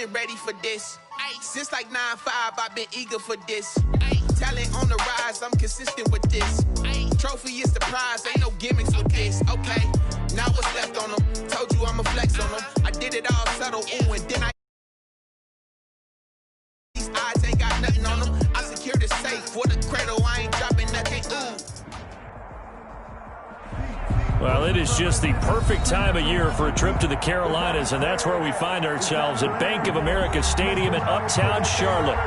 been ready for this. Since like 9-5, I've been eager for this. Talent on the rise, I'm consistent with this. Trophy is the prize, ain't no gimmicks with this. Okay, now what's left on them? Told you I'ma flex on them. I did it all subtle, ooh, and then these eyes ain't got nothing on them. I secured the safe for the cradle, I ain't dropping nothing, ooh. Well, it is just the perfect time of year for a trip to the Carolinas, and that's where we find ourselves at Bank of America Stadium in Uptown Charlotte.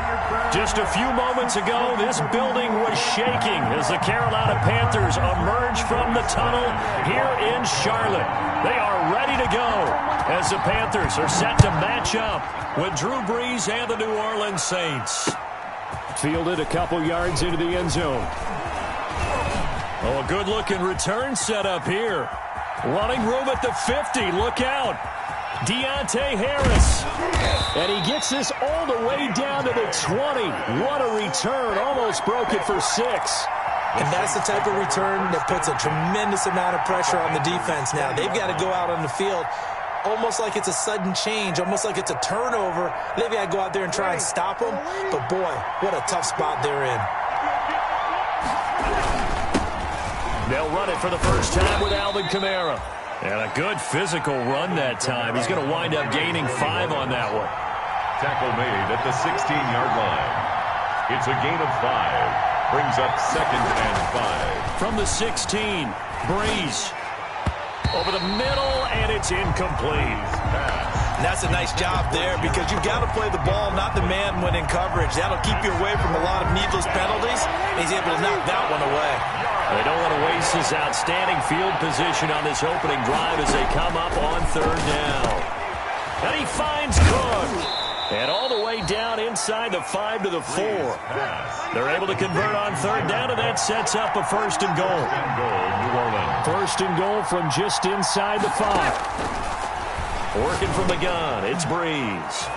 Just a few moments ago, this building was shaking as the Carolina Panthers emerge from the tunnel here in Charlotte. They are ready to go as the Panthers are set to match up with Drew Brees and the New Orleans Saints. Fielded a couple yards into the end zone. Oh, a good-looking return set up here. Running room at the 50. Look out. Deontay Harris. And he gets this all the way down to the 20. What a return. Almost broke it for 6. And that's the type of return that puts a tremendous amount of pressure on the defense now. They've got to go out on the field almost like it's a sudden change, almost like it's a turnover. They've got to go out there and try and stop them. But, boy, what a tough spot they're in. They'll run it for the first time with Alvin Kamara. And a good physical run that time. He's going to wind up gaining 5 on that one. Tackle made at the 16-yard line. It's a gain of 5. Brings up 2nd and 5. From the 16, Brees. Over the middle, and it's incomplete. And that's a nice job there because you've got to play the ball, not the man when in coverage. That'll keep you away from a lot of needless penalties. He's able to knock that one away. They don't want to waste this outstanding field position on this opening drive as they come up on 3rd down. And he finds Cook. And all the way down inside the 5 to the 4. They're able to convert on 3rd down, and that sets up a 1st and goal. New Orleans. 1st and goal from just inside the 5. Working from the gun, it's Brees.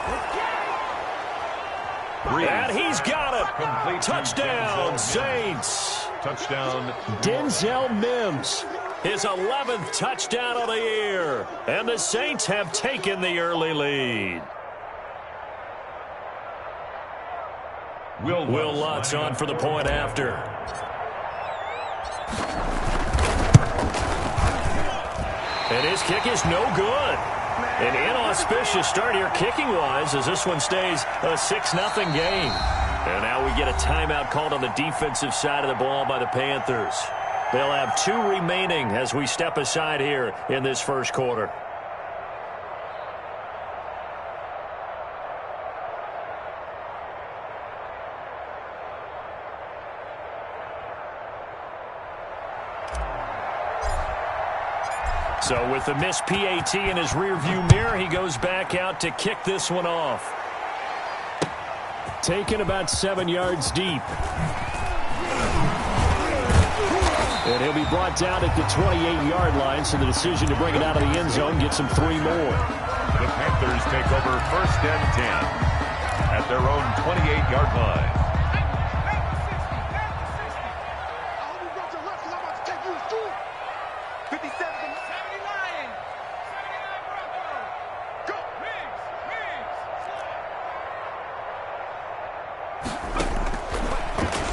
And he's got it. Complete. Touchdown, Saints. Touchdown. Denzel Mims. His 11th touchdown of the year. And the Saints have taken the early lead. Will Lutz on for the point after. And his kick is no good. An inauspicious start here kicking-wise as this one stays a 6-0 game. And now we get a timeout called on the defensive side of the ball by the Panthers. They'll have 2 remaining as we step aside here in this first quarter. So with the missed PAT in his rearview mirror, he goes back out to kick this one off. Taken about 7 yards deep. And he'll be brought down at the 28-yard line, so the decision to bring it out of the end zone gets him 3 more. The Panthers take over 1st and 10 at their own 28-yard line.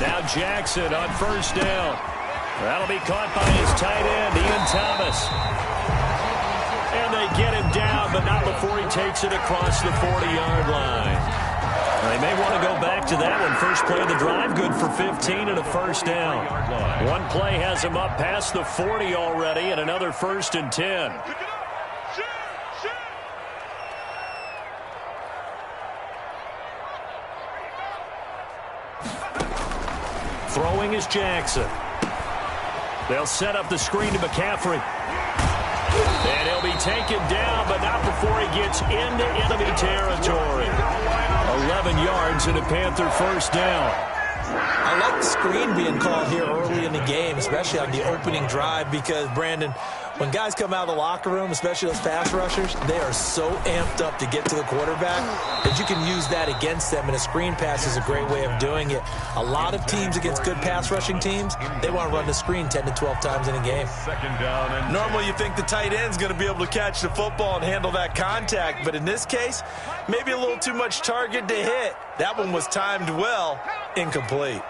Now Jackson on 1st down. That'll be caught by his tight end, Ian Thomas. And they get him down, but not before he takes it across the 40-yard line. They may want to go back to that one. First play of the drive, good for 15 and a 1st down. One play has him up past the 40 already, and another 1st and 10. Throwing is Jackson. They'll set up the screen to McCaffrey. And he'll be taken down, but not before he gets into enemy territory. 11 yards and a Panther 1st down. I like the screen being called here early in the game, especially on the opening drive, because, Brandon, When guys come out of the locker room, especially those pass rushers, they are so amped up to get to the quarterback that you can use that against them, and a screen pass is a great way of doing it. A lot of teams against good pass rushing teams, they want to run the screen 10 to 12 times in a game. Second down and normally you think the tight end's going to be able to catch the football and handle that contact, but in this case, maybe a little too much target to hit. That one was timed well, incomplete.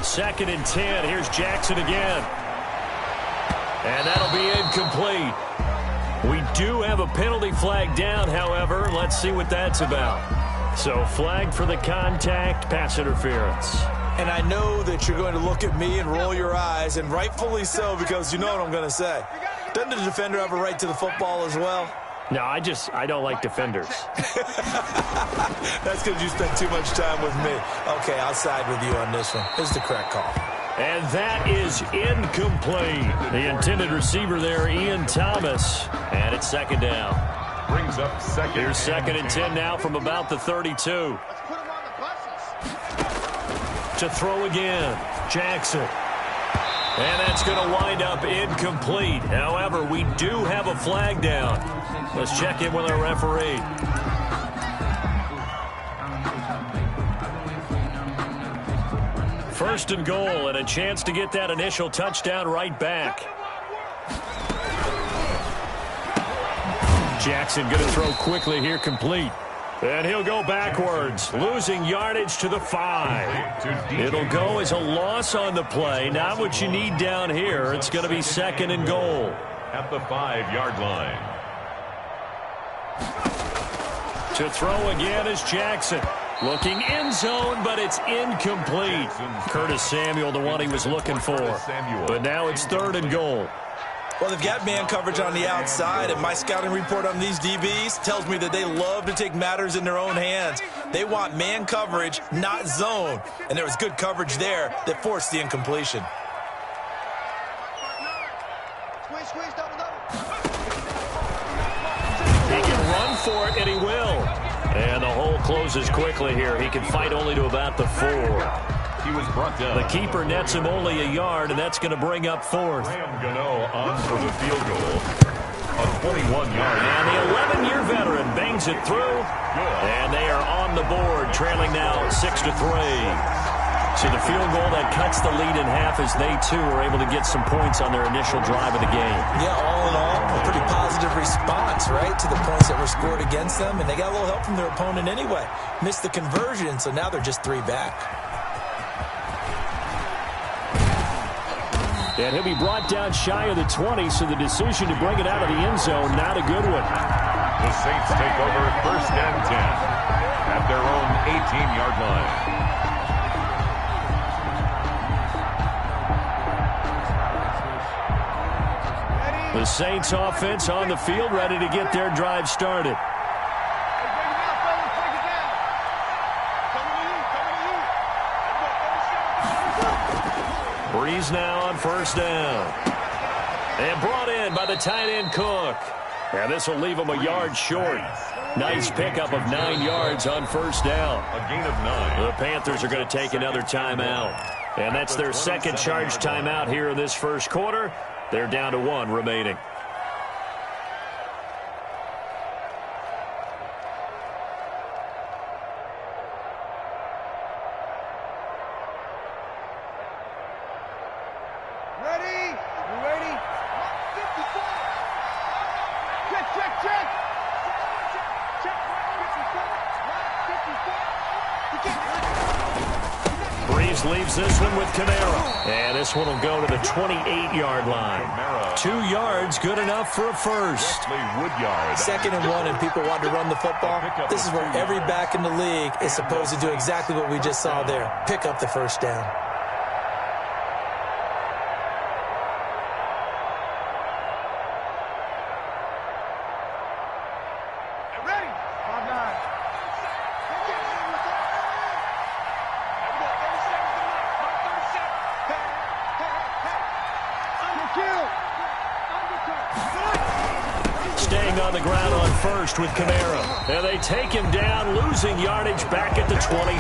Second and 10. Here's Jackson again. And that'll be incomplete. We do have a penalty flag down, however. Let's see what that's about. So flag for the contact, pass interference. And I know that you're going to look at me and roll your eyes, and rightfully so, because you know what I'm going to say. Doesn't the defender have a right to the football as well? No, I don't like defenders. That's because you spent too much time with me. Okay, I'll side with you on this one. It's the correct call. And that is incomplete. The intended receiver there, Ian Thomas. And it's second down. brings up second. Here's second and 10 now from about the 32. To throw again, Jackson. And that's going to wind up incomplete. However, we do have a flag down. Let's check in with our referee. First and goal, and a chance to get that initial touchdown right back. Jackson going to throw quickly here, complete. And he'll go backwards, losing yardage to the 5. It'll go as a loss on the play. Not what you need down here. It's going to be second and goal. At the 5-yard line. To throw again is Jackson. Looking end zone, but it's incomplete. Curtis Samuel, the one he was looking for. But now it's third and goal. Well, they've got man coverage on the outside, and my scouting report on these DBs tells me that they love to take matters in their own hands. They want man coverage, not zone. And there was good coverage there that forced the incompletion. He can run for it, and he will. And the hole closes quickly here. He can fight only to about the 4. He was brought down. The keeper nets him only a yard, and that's going to bring up fourth. Graham Gano on for the field goal. A 21-yard. And the 11-year veteran bangs it through. And they are on the board, trailing now 6-3. So the field goal that cuts the lead in half as they, too, are able to get some points on their initial drive of the game. Yeah, all in all, a pretty positive response, right, to the points that were scored against them. And they got a little help from their opponent anyway. Missed the conversion, so now they're just 3 back. And he'll be brought down shy of the 20, so the decision to bring it out of the end zone, not a good one. The Saints take over first and 10 at their own 18-yard line. The Saints offense on the field, ready to get their drive started. Breeze now on first down. And brought in by the tight end Cook. And this will leave him a yard short. Nice pickup of 9 yards on first down. A gain of 9. The Panthers are going to take another timeout. And that's their second charge timeout here in this first quarter. They're down to 1 remaining. Leaves this one with Kamara. And this one will go to the 28-yard line. 2 yards, good enough for a first. Second and 1, and people want to run the football. This is where every back in the league is supposed to do exactly what we just saw there. Pick up the first down. the ground on first with Kamara. And they take him down, losing yardage back at the 27.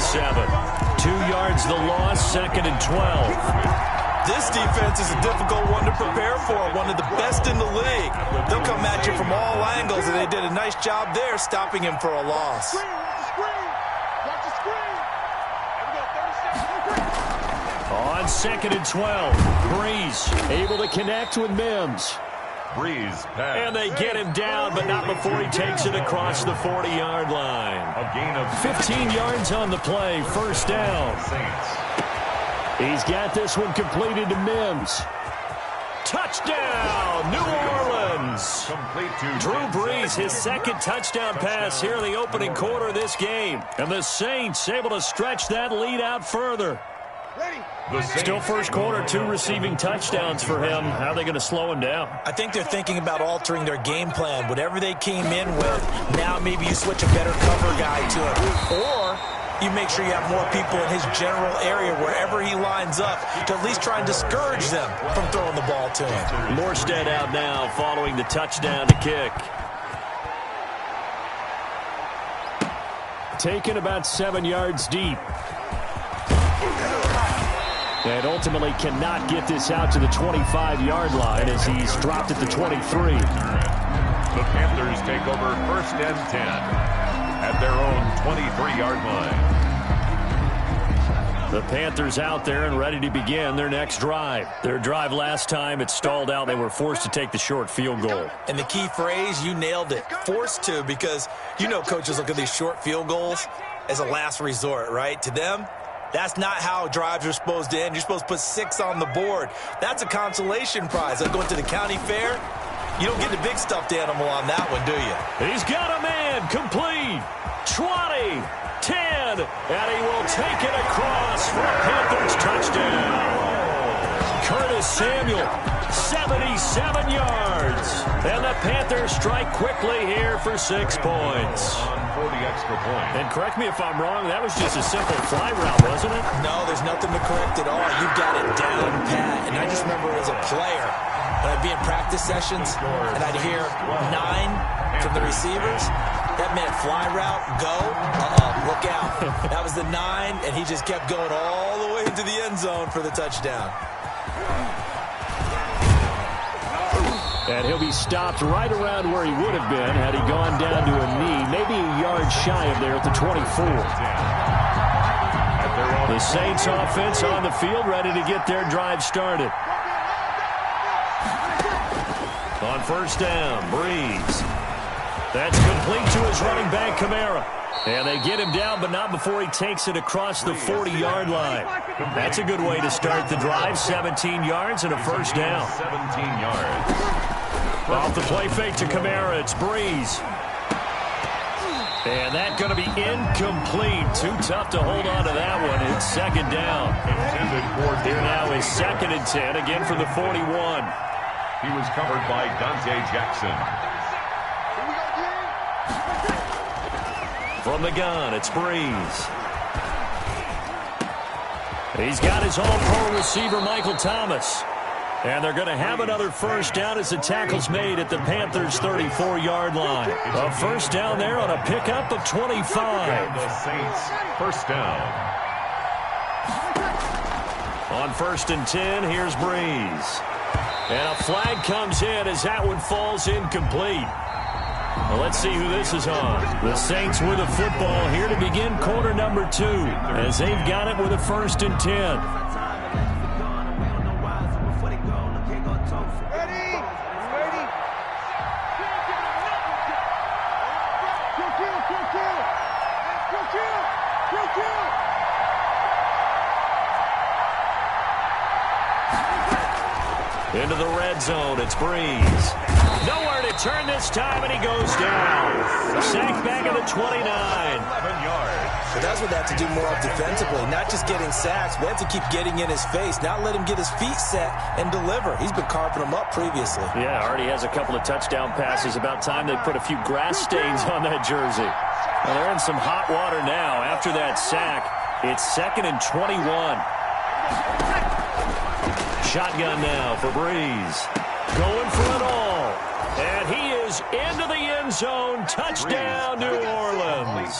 2 yards the loss, 2nd and 12. This defense is a difficult one to prepare for, one of the best in the league. They'll come at you from all angles, and they did a nice job there stopping him for a loss. On 2nd and 12, Breeze able to connect with Mims. Breeze pass. And they get him down, but not before he takes it across the 40-yard line. A gain of 15 yards on the play, first down. Saints. He's got this one completed to Mims. Touchdown, New Orleans. Complete to Drew Brees, his second touchdown pass here in the opening quarter of this game. And the Saints able to stretch that lead out further. Still first quarter, 2 receiving touchdowns for him. How are they going to slow him down? I think they're thinking about altering their game plan. Whatever they came in with, now maybe you switch a better cover guy to him. Or you make sure you have more people in his general area wherever he lines up to at least try and discourage them from throwing the ball to him. Morstead out now following the touchdown to kick. Taken about 7 yards deep. And ultimately cannot get this out to the 25-yard line as he's dropped at the 23. The Panthers take over 1st and 10 at their own 23-yard line. The Panthers out there and ready to begin their next drive. Their drive last time, it stalled out. They were forced to take the short field goal. And the key phrase, you nailed it, forced to, because you know coaches look at these short field goals as a last resort, right? To them, that's not how drives are supposed to end. You're supposed to put 6 on the board. That's a consolation prize. Like going to the county fair, you don't get the big stuffed animal on that one, do you? He's got a man, complete, 20, 10, and he will take it across for a Panthers touchdown. Curtis Samuel, 77 yards. And the Panthers strike quickly here for 6 points. On 40 extra points. And correct me if I'm wrong, that was just a simple fly route, wasn't it? No, there's nothing to correct at all. You got it down pat. And I just remember as a player, when I'd be in practice sessions and I'd hear 9 from the receivers, that meant fly route, go, look out. That was the 9, and he just kept going all the way into the end zone for the touchdown. And he'll be stopped right around where he would have been had he gone down to a knee, maybe a yard shy of there at the 24. The Saints offense on the field, ready to get their drive started. On first down, Breeze. That's complete to his running back, Kamara. And they get him down, but not before he takes it across the 40-yard line. That's a good way to start the drive. 17 yards and a first down. 17 yards. Off the play fake to Kamara, it's Breeze. And that's going to be incomplete. Too tough to hold on to that one. It's second down. Here now is 2nd and 10, again from the 41. He was covered by Dante Jackson. From the gun, it's Breeze. He's got his all-pro receiver, Michael Thomas. And they're going to have another first down as the tackle's made at the Panthers' 34-yard line. A first down there on a pickup of 25. The Saints, first down. On 1st and 10, here's Breeze. And a flag comes in as that one falls incomplete. Well, let's see who this is on. The Saints with the football here to begin quarter number 2 as they've got it with a 1st and 10. Into the red zone, it's Breeze. Nowhere to turn this time, and he goes down. Sacked back at the 29. 11 yards. But that's what they have to do more of defensively, not just getting sacks, but they have to keep getting in his face, not let him get his feet set and deliver. He's been carving them up previously. Yeah, already has a couple of touchdown passes. About time they put a few grass stains on that jersey. Well, they're in some hot water now. After that sack, it's 2nd and 21. Shotgun now for Breeze. Going for it all. And he goes into the end zone. Touchdown, New Orleans.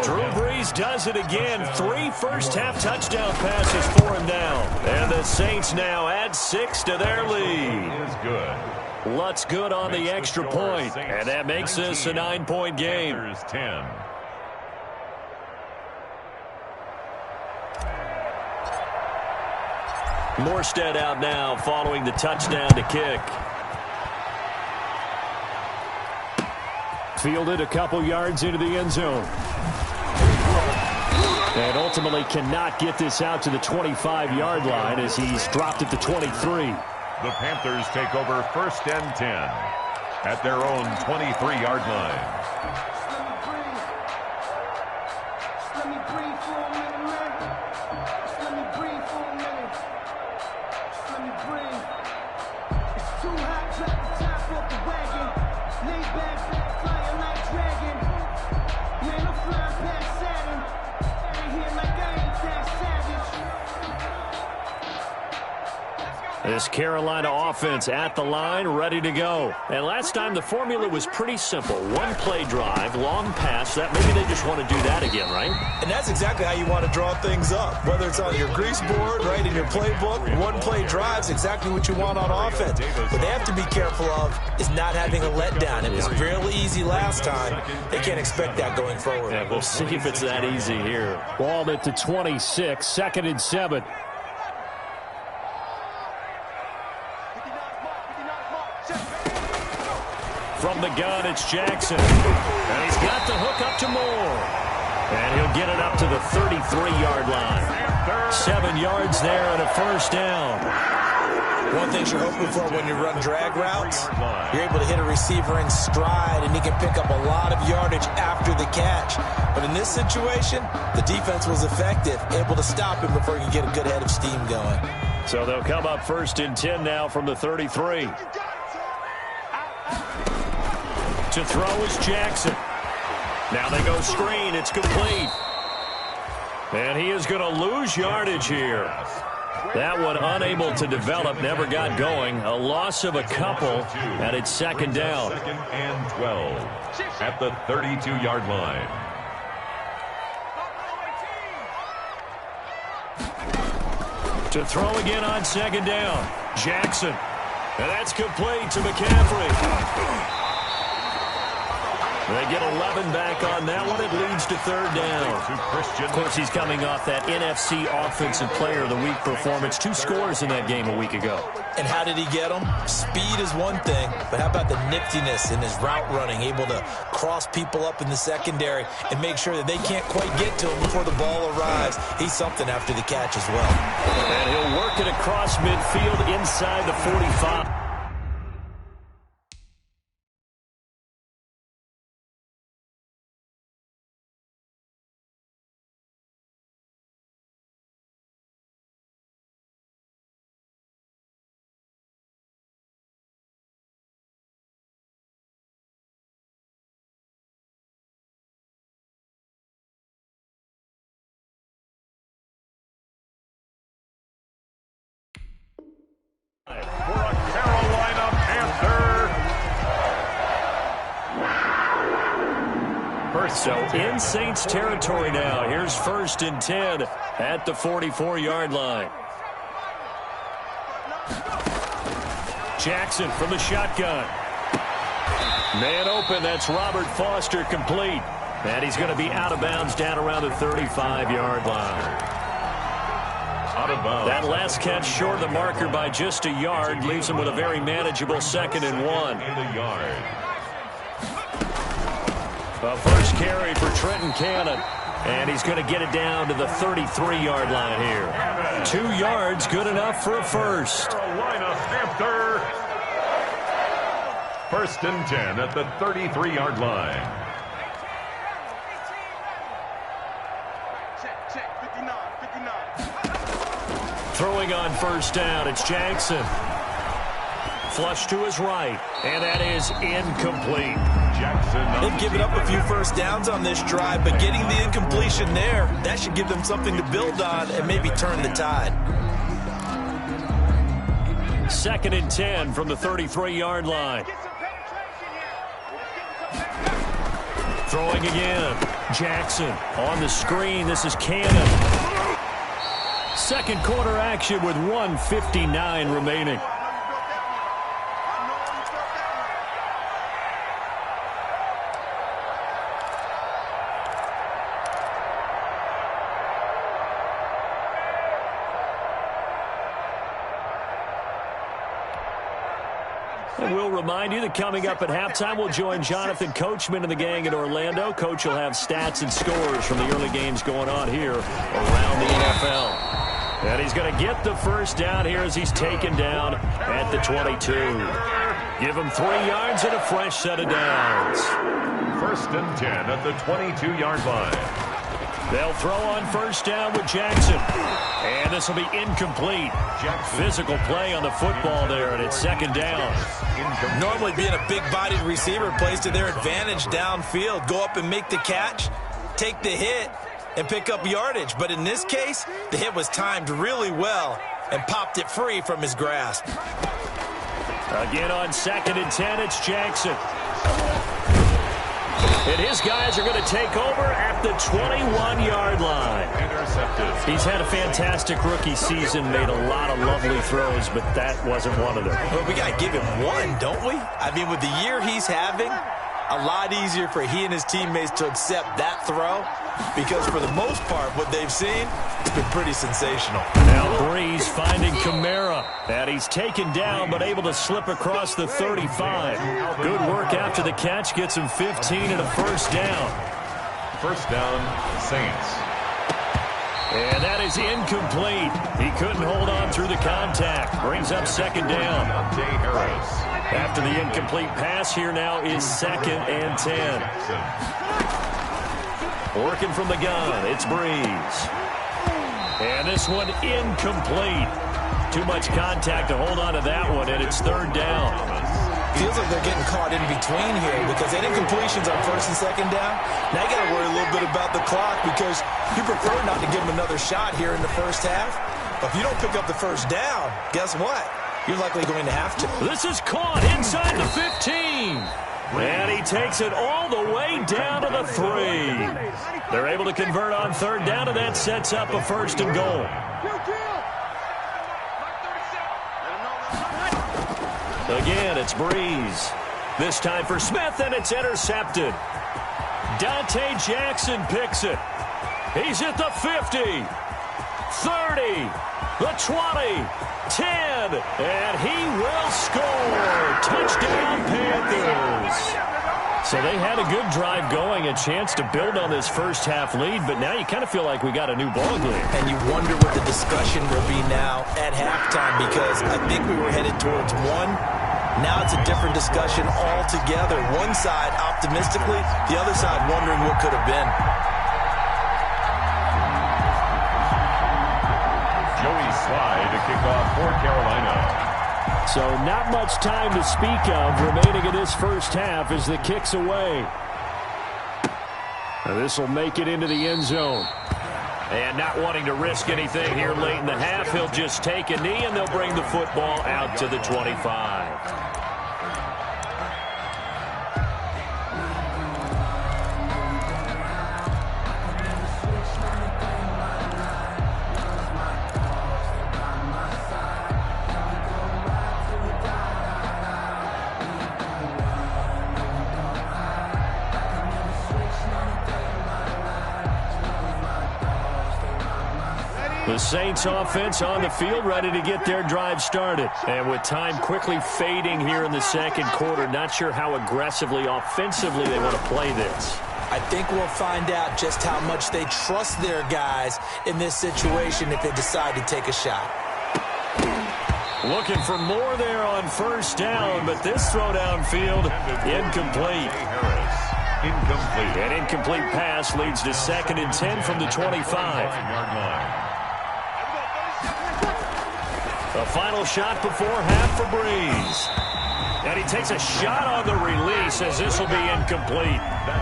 Drew Brees does it again. 3 first-half touchdown passes for him now. And the Saints now add 6 to their lead. Lutz good on the extra point, and that makes this a 9-point game. Morstead out now following the touchdown to kick. Fielded a couple yards into the end zone. And ultimately cannot get this out to the 25-yard line as he's dropped at the 23. The Panthers take over 1st and 10 at their own 23-yard line. This Carolina offense at the line, ready to go. And last time the formula was pretty simple. 1-play drive, long pass. That maybe they just want to do that again, right? And that's exactly how you want to draw things up. Whether it's on your grease board, right, in your playbook, 1-play drive's exactly what you want on offense. What they have to be careful of is not having a letdown. It was real easy last time. They can't expect that going forward. Yeah, we'll see if it's that easy here. Ball at the 26, 2nd and 7. From the gun, it's Jackson. And he's got the hook up to Moore. And he'll get it up to the 33-yard line. 7 yards there and a first down. One thing you're hoping for when you run drag routes, you're able to hit a receiver in stride, and he can pick up a lot of yardage after the catch. But in this situation, the defense was effective, able to stop him before he could get a good head of steam going. So they'll come up 1st and 10 now from the 33. To throw is Jackson. Now they go screen. It's complete. And he is going to lose yardage here. That one unable to develop, never got going. A loss of a couple, and it's 2nd down. 2nd and 12 at the 32-yard line. To throw again on 2nd down. Jackson. And that's complete to McCaffrey. They get 11 back on that one. It leads to 3rd down. Of course, he's coming off that NFC Offensive Player of the Week performance. 2 scores in that game a week ago. And how did he get them? Speed is one thing, but how about the niftiness in his route running, able to cross people up in the secondary and make sure that they can't quite get to him before the ball arrives. He's something after the catch as well. And he'll work it across midfield inside the 45. For a Carolina Panther. So in Saints territory now. Here's 1st and 10 at the 44-yard line. Jackson from the shotgun. Man open. That's Robert Foster, complete. And he's going to be out of bounds down around the 35-yard line. Out of bounds. That last catch short of the marker by just a yard leaves him with a very manageable 2nd and 1. In the yard. A first carry for Trenton Cannon. And he's going to get it down to the 33-yard line here. 2 yards, good enough for a first. Carolina Panther. 1st and 10 at the 33-yard line. Throwing on 1st down, it's Jackson. Flush to his right, and that is incomplete. Jackson. They've given up a few first downs on this drive, but getting the incompletion there, that should give them something to build on and maybe turn the tide. 2nd and 10 from the 33-yard line. Throwing again. Jackson on the screen. This is Cannon. Second quarter action with 1:59 remaining. And we'll remind you that coming up at halftime, we'll join Jonathan Coachman and the gang in Orlando. Coach will have stats and scores from the early games going on here around the NFL. And he's going to get the first down here as he's taken down at the 22. Give him 3 yards and a fresh set of downs. 1st and 10 at the 22-yard line. They'll throw on first down with Jackson. And this will be incomplete. Physical play on the football there, and it's second down. Normally being a big-bodied receiver plays to their advantage downfield. Go up and make the catch, take the hit, and pick up yardage. But in this case, the hit was timed really well and popped it free from his grasp. Again on 2nd and 10, it's Jackson. And his guys are going to take over at the 21-yard line. Intercepted. He's had a fantastic rookie season, made a lot of lovely throws, but that wasn't one of them. Well, we got to give him one, don't we? I mean, with the year he's having, a lot easier for he and his teammates to accept that throw because for the most part, what they've seen, it's been pretty sensational. Now Breeze finding Kamara. And he's taken down but able to slip across the 35. Good work after the catch. Gets him 15 and a first down. First down, Saints. And that is incomplete. He couldn't hold on through the contact. Brings up second down. After the incomplete pass, here now is 2nd and 10. Working from the gun, it's Breeze. And this one incomplete. Too much contact to hold on to that one, and it's 3rd down. Feels like they're getting caught in between here because they had incompletions on 1st and 2nd down. Now you got to worry a little bit about the clock because you prefer not to give them another shot here in the first half. But if you don't pick up the first down, guess what? You're likely going to have to. This is caught inside the 15. And he takes it all the way down to the 3. They're able to convert on 3rd down, and that sets up a 1st and goal. Again, it's Breeze. This time for Smith, and it's intercepted. Dante Jackson picks it. He's at the 50, 30, the 20, 10, and he will score. Touchdown, Panthers. So they had a good drive going, a chance to build on this first half lead, but now you kind of feel like we got a new ball game. And you wonder what the discussion will be now at halftime because I think we were headed towards one. Now it's a different discussion altogether. One side optimistically, the other side wondering what could have been. Joey Slye to kick off for Carolina. So not much time to speak of remaining in this first half as the kick's away. This will make it into the end zone. And not wanting to risk anything here late in the half, he'll just take a knee and they'll bring the football out to the 25. The Saints offense on the field, ready to get their drive started. And with time quickly fading here in the second quarter, not sure how aggressively, offensively they want to play this. I think we'll find out just how much they trust their guys in this situation if they decide to take a shot. Looking for more there on first down, but this throw downfield, incomplete. Incomplete. An incomplete pass leads to 2nd and 10 from the 25. The final shot before half for Breeze. And he takes a shot on the release as this will be incomplete.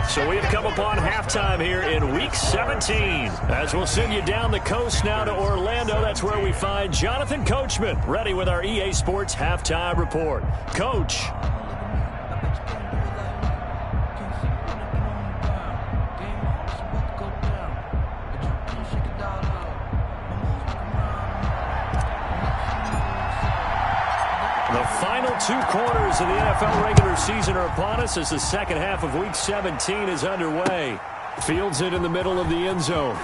So we have come upon halftime here in Week 17. As we'll send you down the coast now to Orlando, that's where we find Jonathan Coachman, ready with our EA Sports Halftime Report. Coach. two quarters of the NFL regular season are upon us as the second half of Week 17 is underway. Fields it in the middle of the end zone.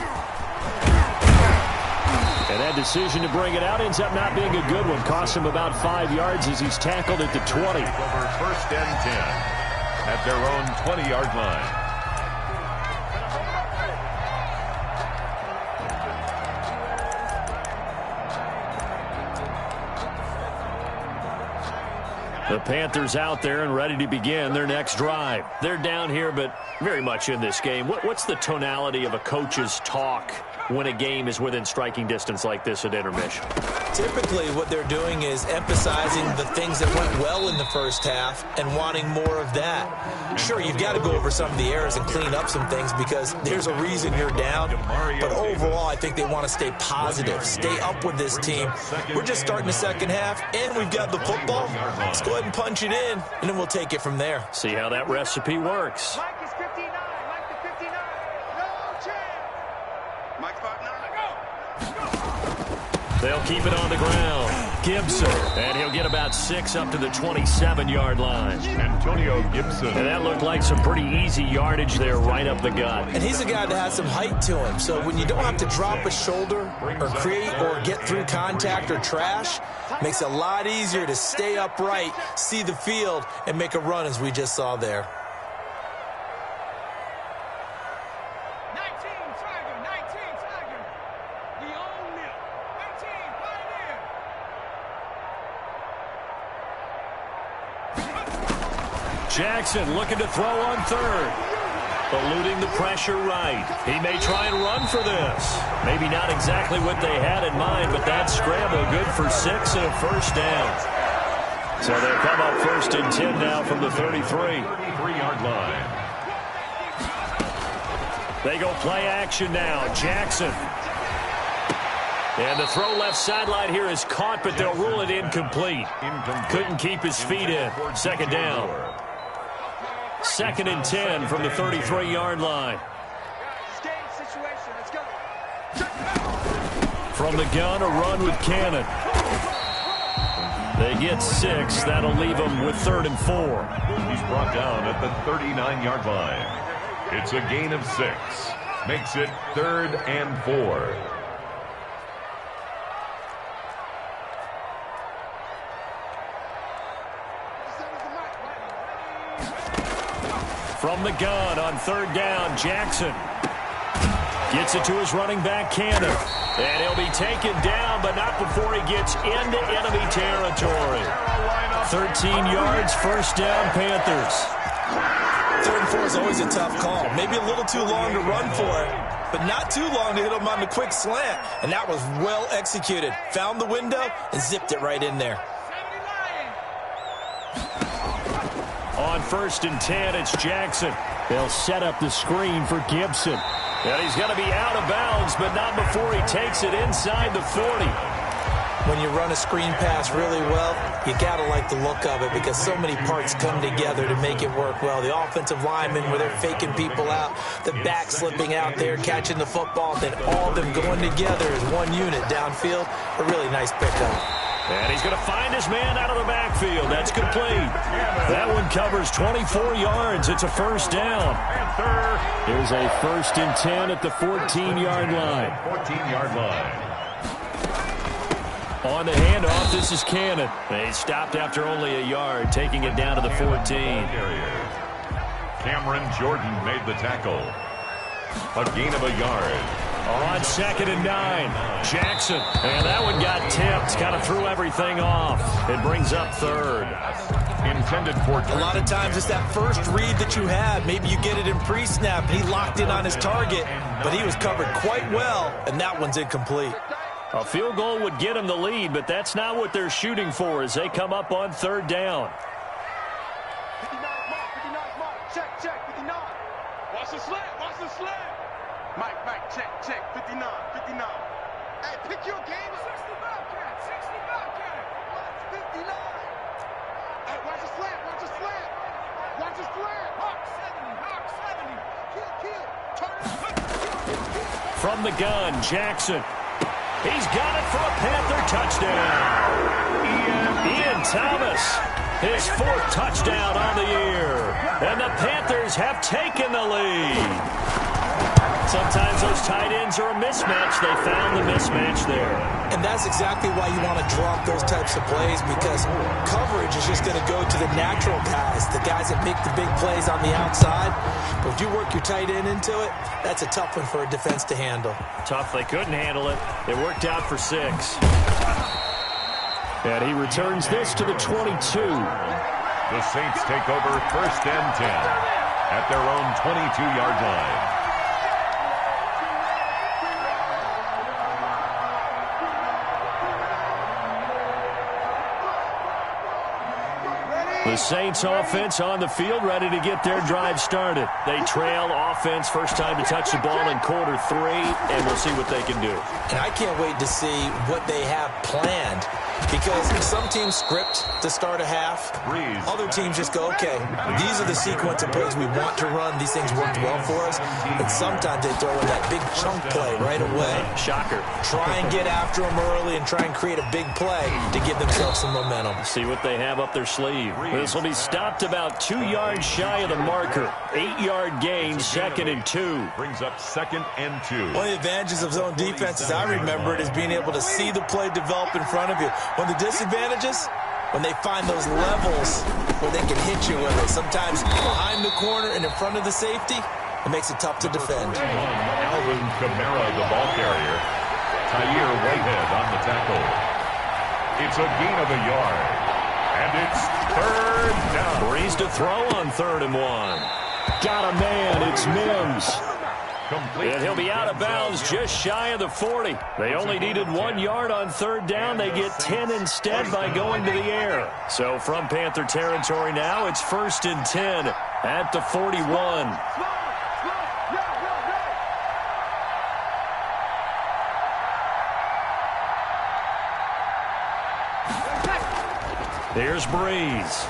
And that decision to bring it out ends up not being a good one. Costs him about 5 yards as he's tackled at the 20. Over 1st and 10 at their own 20-yard line. The Panthers out there and ready to begin their next drive. They're down here, but very much in this game. What's the tonality of a coach's talk when a game is within striking distance like this at intermission? Typically, what they're doing is emphasizing the things that went well in the first half and wanting more of that. Sure, you've got to go over some of the errors and clean up some things because there's a reason you're down. But overall, I think they want to stay positive, stay up with this team. We're just starting the second half, and we've got the football. Let's go ahead and punch it in, and then we'll take it from there. See how that recipe works. Mike is 59. Mike the 59. No chance. Mike 5-9. Go. They'll keep it on the ground. Gibson, and he'll get about 6 up to the 27-yard line. Antonio Gibson. And that looked like some pretty easy yardage there right up the gut. And he's a guy that has some height to him. So when you don't have to drop a shoulder or create or get through contact or trash, makes it a lot easier to stay upright, see the field, and make a run as we just saw there. 19 Tiger. We own it. 18 Pioneer. Jackson looking to throw on third. Eluding the pressure right. He may try and run for this. Maybe not exactly what they had in mind, but that scramble good for 6 and a first down. So they'll come up 1st and 10 now from the 33. 33-yard line. They go play action now. Jackson. And the throw left sideline here is caught, but they'll rule it incomplete. Couldn't keep his feet in. 2nd down. 2nd and 10 from the 33-yard line. From the gun, a run with Cannon. They get 6. That'll leave them with 3rd and 4. He's brought down at the 39-yard line. It's a gain of 6. Makes it 3rd and 4. From the gun on 3rd down, Jackson gets it to his running back, Cannon. And he'll be taken down, but not before he gets into enemy territory. 13 yards, 1st down, Panthers. 3rd and 4 is always a tough call. Maybe a little too long to run for it, but not too long to hit him on the quick slant. And that was well executed. Found the window and zipped it right in there. On 1st and 10, it's Jackson. They'll set up the screen for Gibson. And he's going to be out of bounds, but not before he takes it inside the 40. When you run a screen pass really well, you got to like the look of it because so many parts come together to make it work well. The offensive linemen, where they're faking people out, the back slipping out there, catching the football, then all of them going together as one unit downfield. A really nice pickup. And he's going to find his man out of the backfield. That's complete. That one covers 24 yards. It's a 1st down. Here's a 1st and 10 at the 14-yard line. 14-yard line. On the handoff, this is Cannon. They stopped after only a yard, taking it down to the 14. Cameron Jordan made the tackle. A gain of a yard. On 2nd and 9, Jackson. And that one got tipped, kind of threw everything off. It brings up 3rd. Intended for a lot of times it's that first read that you have. Maybe you get it in pre-snap. He locked in on his target, but he was covered quite well, and that one's incomplete. A field goal would get him the lead, but that's not what they're shooting for as they come up on 3rd down. 59 mark. Check, 59. Watch the slant. Mike, check, 59. Hey, pick your game up. 60 Bobcat. 59. Hey, watch the slant. Hawk 70. Kill. Turn it up. From the gun, Jackson. He's got it for a Panther touchdown. Ian Thomas. His 4th touchdown on the year. And the Panthers have taken the lead. Sometimes those tight ends are a mismatch. They found the mismatch there. And that's exactly why you want to drop those types of plays, because coverage is just going to go to the natural guys, the guys that make the big plays on the outside. But if you work your tight end into it, that's a tough one for a defense to handle. Tough. They couldn't handle it. It worked out for 6. And he returns this to the 22. The Saints take over 1st and 10 at their own 22-yard line. The Saints offense on the field, ready to get their drive started. They trail offense, first time to touch the ball in quarter 3, and we'll see what they can do. And I can't wait to see what they have planned, because some teams script to start a half. Other teams just go, okay, these are the sequence of plays we want to run. These things worked well for us. And sometimes they throw in that big chunk play right away. Shocker. Try and get after them early and try and create a big play to give themselves some momentum. See what they have up their sleeve. This will be stopped about 2 yards shy of the marker. 8-yard gain, 2nd and 2. Brings up 2nd and 2. One of the advantages of zone defense, as I remember it, is being able to see the play develop in front of you. One of the disadvantages, when they find those levels where they can hit you with it. Sometimes behind the corner and in front of the safety, it makes it tough to defend. Alvin Kamara, the ball carrier. Tyre Whitehead on the tackle. It's a gain of a yard. And it's 3rd down. Breeze to throw on 3rd and 1. Got a man. It's Mims. And he'll be out of bounds just shy of the 40. They only needed 1 yard on 3rd down. They get 10 instead by going to the air. So from Panther territory now, it's 1st and 10 at the 41. Here's Breeze.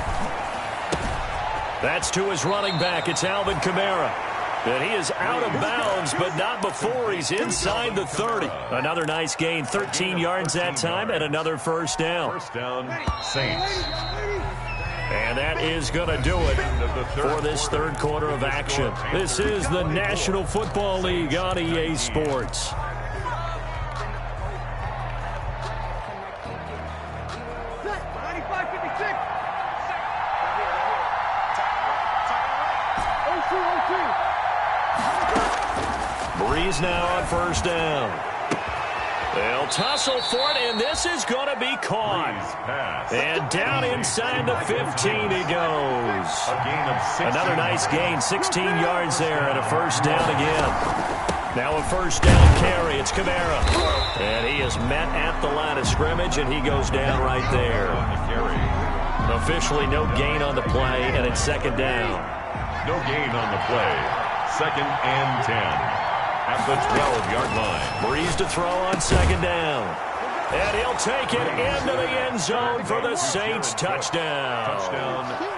That's to his running back. It's Alvin Kamara. And he is out of bounds, but not before he's inside the 30. Another nice gain, 13 yards that time, and another 1st down. 1st down, Saints. And that is going to do it for this 3rd quarter of action. This is the National Football League on EA Sports. Breeze now on 1st down. They'll tussle for it, and this is going to be caught. And down inside the 15 he goes. Another nice gain, 16 yards there, and a 1st down again. Now a 1st down carry. It's Kamara. And he is met at the line of scrimmage, and he goes down right there. Officially no gain on the play, and it's 2nd down. No gain on the play. 2nd and 10. At the 12-yard line. Breeze to throw on 2nd down. And he'll take it into the end zone for the Saints touchdown.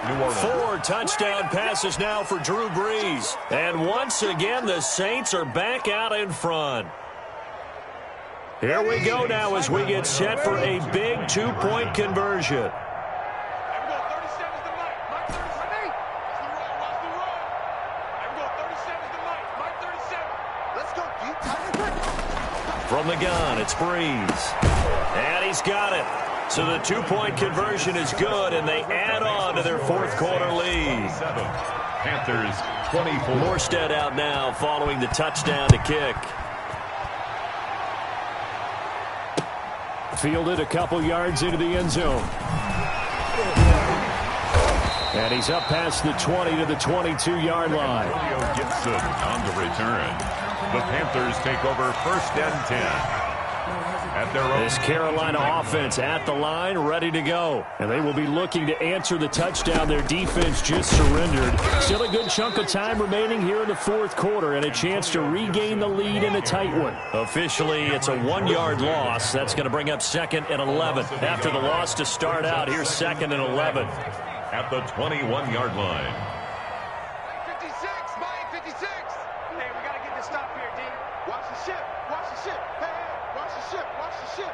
New Orleans. 4 touchdown passes now for Drew Brees. And once again, the Saints are back out in front. Here we go now as we get set for a big 2-point conversion. From the gun, it's Breeze. And he's got it. So the 2-point conversion is good, and they add on to their 4th quarter lead. Panthers 24. Morstead out now following the touchdown to kick. Fielded a couple yards into the end zone. And he's up past the 20 to the 22-yard line. Gibson on the return. The Panthers take over 1st and 10. At their own. This Carolina offense at the line, ready to go. And they will be looking to answer the touchdown their defense just surrendered. Still a good chunk of time remaining here in the 4th quarter and a chance to regain the lead in a tight one. Officially, it's a 1-yard loss. That's going to bring up 2nd and 11. After the loss to start out, here's 2nd and 11. At the 21-yard line. 56, Mike, 56. Hey, we got to get this stop here, D. Watch the ship, watch the ship. Hey, hey, watch the ship, watch the ship.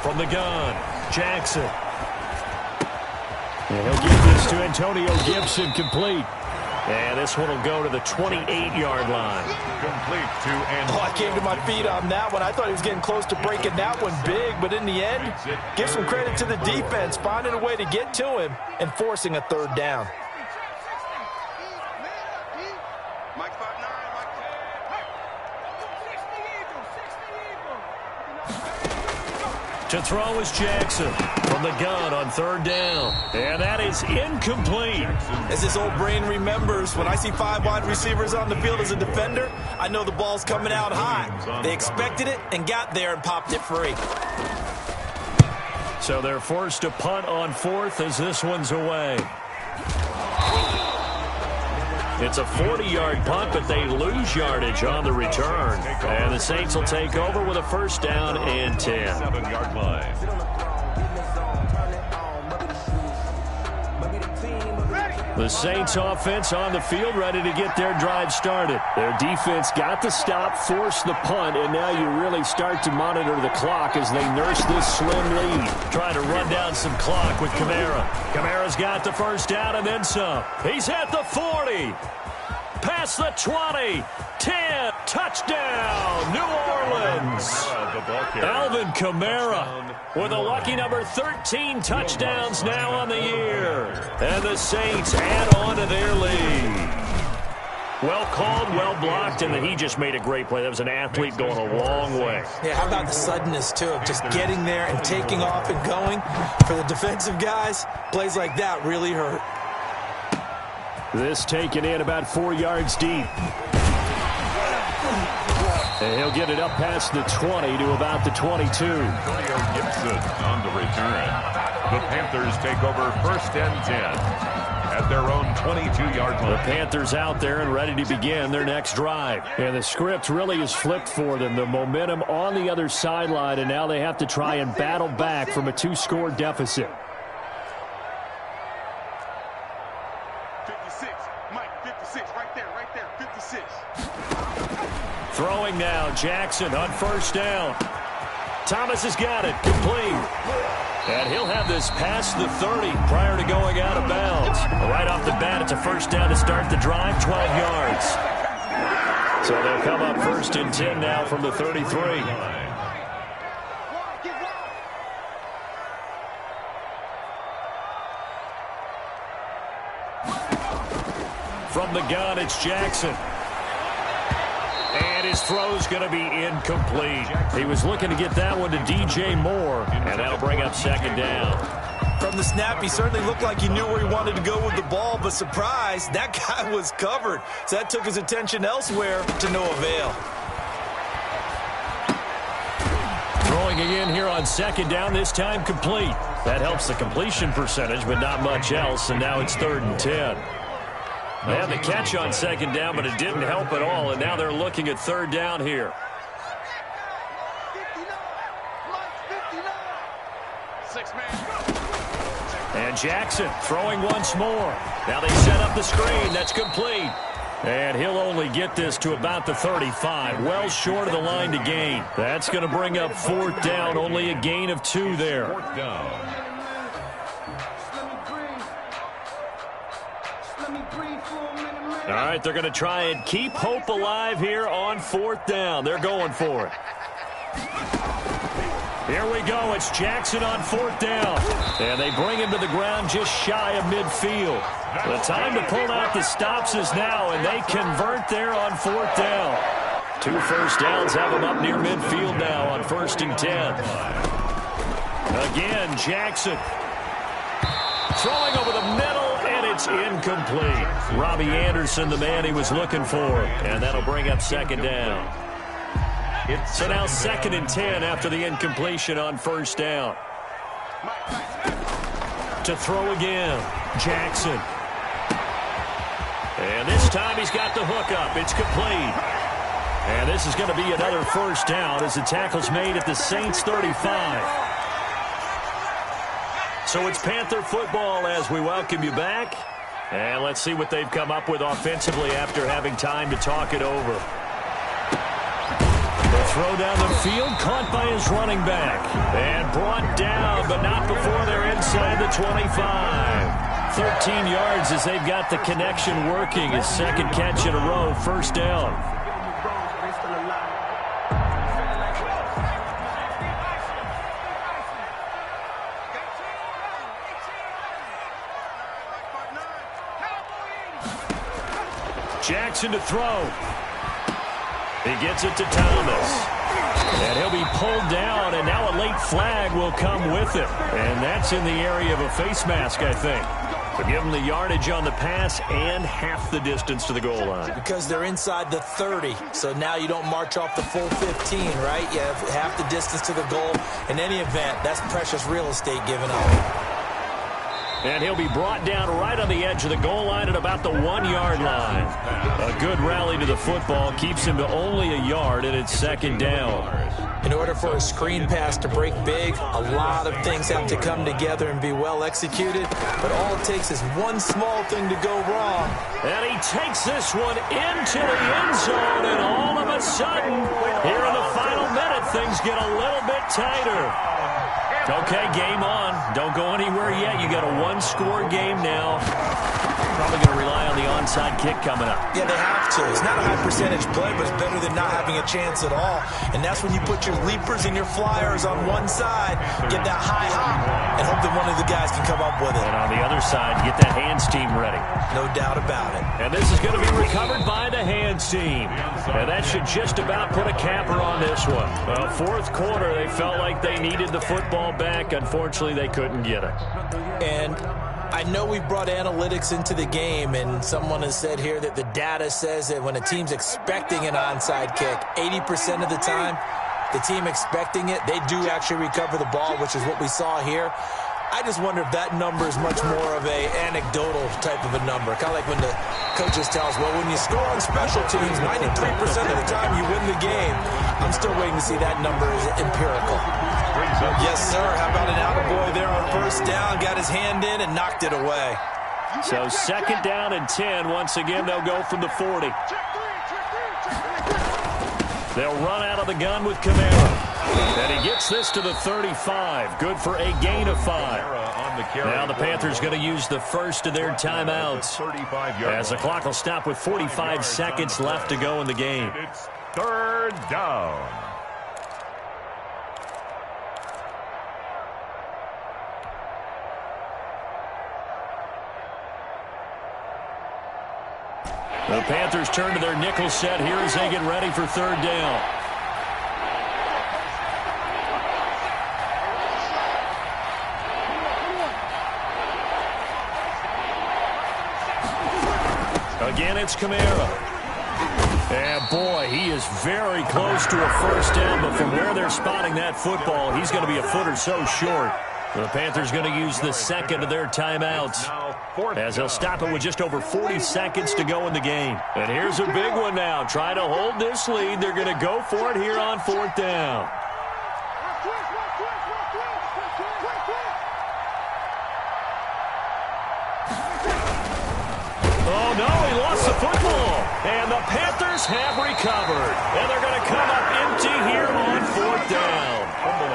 From the gun, Jackson. And he'll give this to Antonio Gibson, complete. And this one will go to the 28-yard line. Complete to Antonio. I came to my feet on that one. I thought he was getting close to breaking that one big, but in the end, give some credit to the defense, finding a way to get to him and forcing a third down. To throw is Jackson from the gun on third down. And that is incomplete. As his old brain remembers, when I see 5 wide receivers on the field as a defender, I know the ball's coming out hot. They expected it and got there and popped it free. So they're forced to punt on fourth as this one's away. It's a 40-yard punt, but they lose yardage on the return. And the Saints will take over with a first down and 10. 7-yard line. The Saints offense on the field, ready to get their drive started. Their defense got the stop, forced the punt, and now you really start to monitor the clock as they nurse this slim lead. Trying to run down some clock with Kamara. Kamara's got the first down and then some. He's at the 40. Past the 20. 10. Touchdown, New Orleans. Alvin Kamara with a lucky number 13 touchdowns now on the year. And the Saints add on to their lead. Well called, well blocked, and then he just made a great play. That was an athlete going a long way. Yeah, how about the suddenness, too, of just getting there and taking off and going? For the defensive guys, plays like that really hurt. This taken in about 4 yards deep. And he'll get it up past the 20 to about the 22. Antonio Gibson on the return. The Panthers take over first and 10 at their own 22-yard line. The Panthers out there and ready to begin their next drive. And the script really is flipped for them. The momentum on the other sideline, and now they have to try and battle back from a 2-score deficit. 56, Mike, 56, right there, 56. Throwing now, Jackson on first down. Thomas has got it, complete. And he'll have this past the 30 prior to going out of bounds. Right off the bat, it's a first down to start the drive, 12 yards. So they'll come up first and 10 now from the 33. From the gun, it's Jackson. And his throw's going to be incomplete. He was looking to get that one to DJ Moore, and that'll bring up second down. From the snap, he certainly looked like he knew where he wanted to go with the ball, but surprise, that guy was covered. So that took his attention elsewhere to no avail. Throwing again here on second down, this time complete. That helps the completion percentage, but not much else, and now it's 3rd and 10. They had the catch on second down, but it didn't help at all, and now they're looking at 3rd down here. And Jackson throwing once more. Now they set up the screen. That's complete. And he'll only get this to about the 35, well short of the line to gain. That's going to bring up 4th down, only a gain of 2 there. 4th down. All right, they're going to try and keep hope alive here on 4th down. They're going for it. Here we go. It's Jackson on 4th down. And they bring him to the ground just shy of midfield. The time to pull out the stops is now, and they convert there on 4th down. 2 first downs have them up near midfield now on 1st and 10. Again, Jackson throwing over the middle. It's incomplete. Robbie Anderson, the man he was looking for. And that'll bring up second down. So now 2nd and 10 after the incompletion on 1st down. To throw again, Jackson. And this time he's got the hook up. It's complete. And this is going to be another 1st down as the tackle's made at the Saints 35. So it's Panther football as we welcome you back. And let's see what they've come up with offensively after having time to talk it over. The throw down the field, caught by his running back. And brought down, but not before they're inside the 25. 13 yards as they've got the connection working. His second catch in a row, first down. Jackson to throw. He gets it to Thomas. And he'll be pulled down, and now a late flag will come with it. And that's in the area of a face mask, I think. But give them the yardage on the pass and half the distance to the goal line. Because they're inside the 30, so now you don't march off the full 15, right? You have half the distance to the goal. In any event, that's precious real estate given up. And he'll be brought down right on the edge of the goal line at about the 1-yard line. A good rally to the football keeps him to only a yard, and it's second down. In order for a screen pass to break big, a lot of things have to come together and be well executed, but all it takes is one small thing to go wrong. And he takes this one into the end zone, and all of a sudden, here in the final minute, things get a little bit tighter. Okay, game on. Don't go anywhere yet. You got a one-score game now. Probably going to rely on the onside kick coming up. Yeah, they have to. It's not a high-percentage play, but it's better than not having a chance at all. And that's when you put your leapers and your flyers on one side, get that high hop, and hope that one of the guys can come up with it. And on the other side, get that hands team ready. No doubt about it. And this is going to be recovered by the hands team. And that should just about put a capper on this one. Well, fourth quarter, they felt like they needed the football back. Unfortunately, they couldn't get it. And I know we've brought analytics into the game, and someone has said here that the data says that when a team's expecting an onside kick, 80% of the time, the team expecting it, they do actually recover the ball, which is what we saw here. I just wonder if that number is much more of a anecdotal type of a number. Kind of like when the coaches tell us, well, when you score on special teams, 93% of the time you win the game. I'm still waiting to see that number is empirical. Yes, sir. How about an attaboy there on first down? Got his hand in and knocked it away. So second down and 10. Once again, they'll go from the 40. They'll run out of the gun with Kamara. And he gets this to the 35. Good for a gain of 5. Now the Panthers going to use the first of their timeouts, as the clock will stop with 45 seconds left to go in the game. It's third down. The Panthers turn to their nickel set here as they get ready for third down. Again, it's Kamara. And boy, he is very close to a first down, but from where they're spotting that football, he's going to be a foot or so short. The Panthers going to use the second of their timeouts, as they'll stop it with just over 40 seconds to go in the game. And here's a big one now. Trying to hold this lead. They're going to go for it here on fourth down. Oh, no, he lost the football. And the Panthers have recovered. And they're going to come up empty here on fourth down.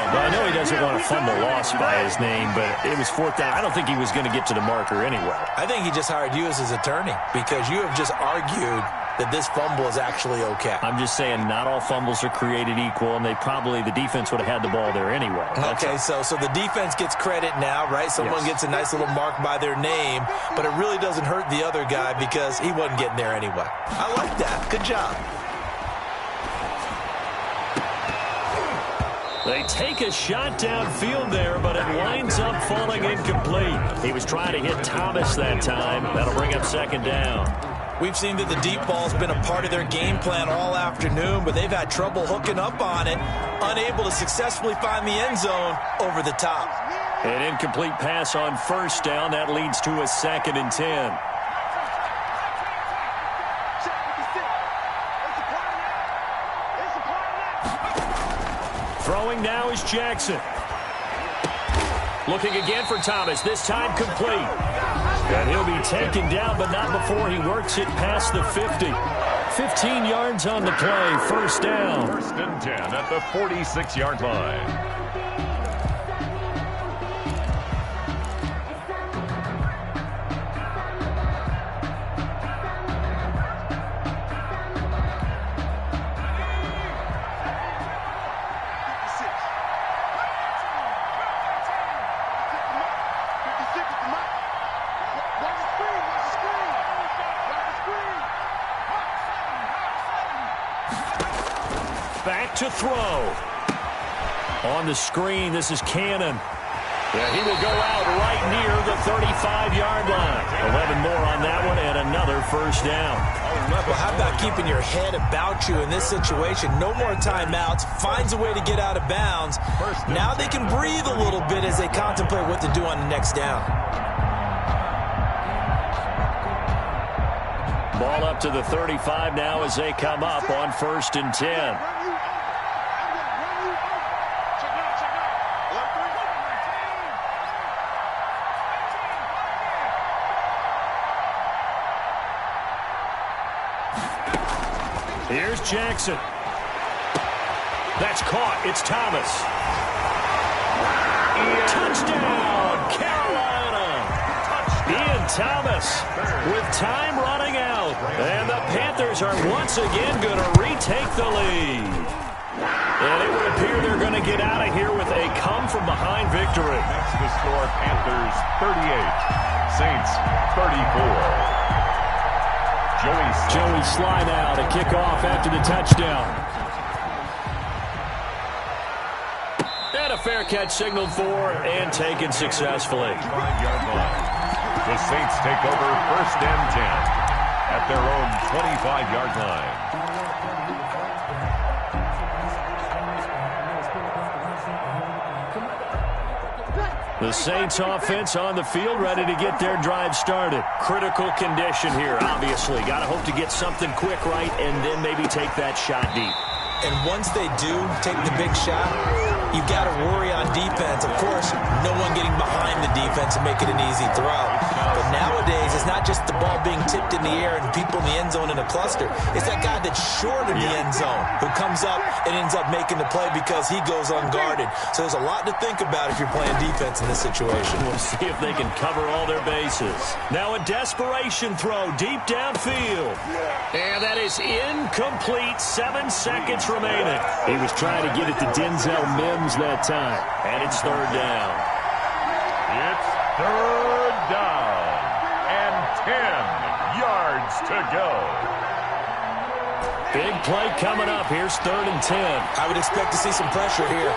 Well, I know he doesn't want to fumble loss by his name, but it was fourth down. I don't think he was going to get to the marker anyway. I think he just hired you as his attorney because you have just argued that this fumble is actually okay. I'm just saying not all fumbles are created equal, and the defense would have had the ball there anyway. Okay, so the defense gets credit now, right? Someone gets a nice little mark by their name, but it really doesn't hurt the other guy because he wasn't getting there anyway. I like that. Good job. They take a shot downfield there, but it winds up falling incomplete. He was trying to hit Thomas that time. That'll bring up second down. We've seen that the deep ball's been a part of their game plan all afternoon, but they've had trouble hooking up on it, unable to successfully find the end zone over the top. An incomplete pass on first down. That leads to a second and 10. Throwing now is Jackson. Looking again for Thomas, this time complete. And he'll be taken down, but not before he works it past the 50. 15 yards on the play. First down. First and 10 at the 46-yard line. Back to throw. On the screen, this is Cannon. Yeah, he will go out right near the 35-yard line. 11 more on that one and another first down. Well, how about keeping your head about you in this situation? No more timeouts. Finds a way to get out of bounds. Now they can breathe a little bit as they contemplate what to do on the next down. Ball up to the 35 now as they come up on first and 10. Here's Jackson. That's caught. It's Thomas. Touchdown, Carolina. Ian Thomas with time running out. And the Panthers are once again going to retake the lead. And it would appear they're going to get out of here with a come-from-behind victory. That's the score. Panthers 38, Saints 34. Joey slide out, a kickoff after the touchdown. And a fair catch signaled for and taken successfully. 5-yard line. The Saints take over first and 10 at their own 25-yard line. The Saints offense on the field, ready to get their drive started. Critical condition here, obviously. Got to hope to get something quick right and then maybe take that shot deep. And once they do take the big shot, you've got to worry on defense. Of course, no one getting behind the defense and make it an easy throw. But nowadays, it's not just the ball being tipped in the air and people in the end zone in a cluster. It's that guy that's short of the end zone who comes up and ends up making the play because he goes unguarded. So there's a lot to think about if you're playing defense in this situation. We'll see if they can cover all their bases. Now a desperation throw deep downfield. And that is incomplete. 7 seconds remaining. He was trying to get it to Denzel Mims that time. And it's third down. It's third down. And 10 yards to go. Big play coming up. Here's third and 10. I would expect to see some pressure here.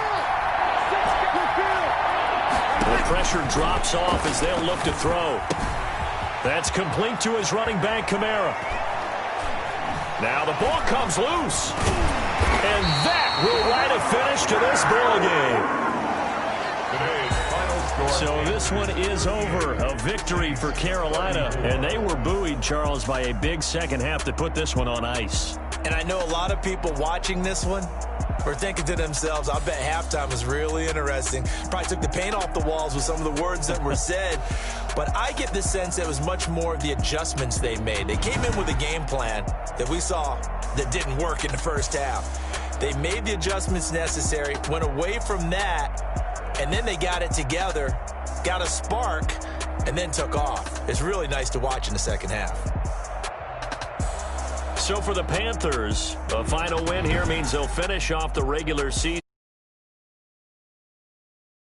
The pressure drops off as they'll look to throw. That's complete to his running back, Kamara. Now the ball comes loose. And that will write a finish to this ball game. So this one is over. A victory for Carolina. And they were buoyed, Charles, by a big second half to put this one on ice. And I know a lot of people watching this one were thinking to themselves, I bet halftime was really interesting. Probably took the paint off the walls with some of the words that were said. But I get the sense that it was much more of the adjustments they made. They came in with a game plan that we saw that didn't work in the first half. They made the adjustments necessary, went away from that, and then they got it together, got a spark, and then took off. It's really nice to watch in the second half. So for the Panthers, a final win here means they'll finish off the regular season.